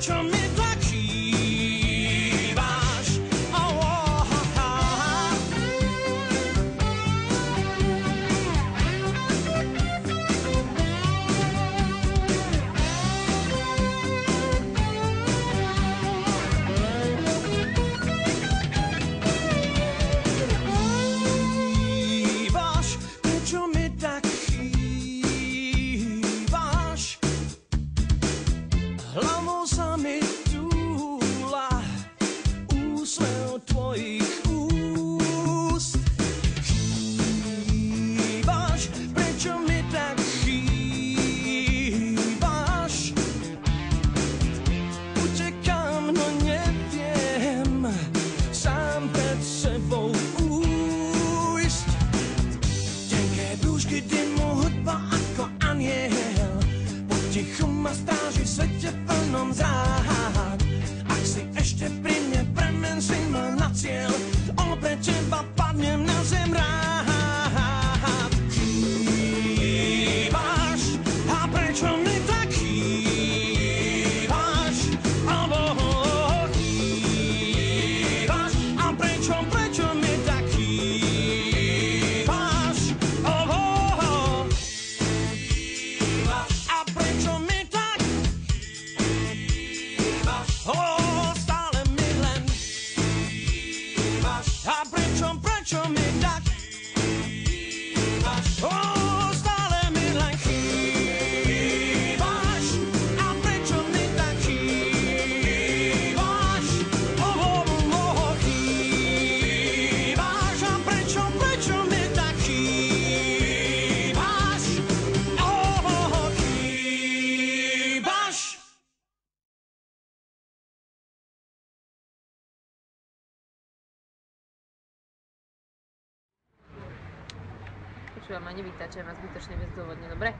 prečo mi tak chýbaš? Hlavou sa mi túla úsmev tvojich úst. Chýbaš, prečo mi tak chýbaš? Utekám, no neviem sám pred sebou újsť. Tenké brúšky dymu, hudba ako aniel, potichu ma stráži v svete plnom záhad. Ak si ešte pri mne, premen si ma na cieľ, pre teba padnem na zem rád. Chýbaš, a prečo mi tak chýbaš? Chýbaš, a prečo mi tak chýbaš? A prečo mi tak stále mi len chýbaš? A prečo mi tak stále mi len chýbaš? A prečo mi tak chýbaš? Chýbaš, a prečo mi tak chýbaš? Chýbaš. Počúvam, ma nevytáčaj ma zbytočne bezdôvodne, dobre?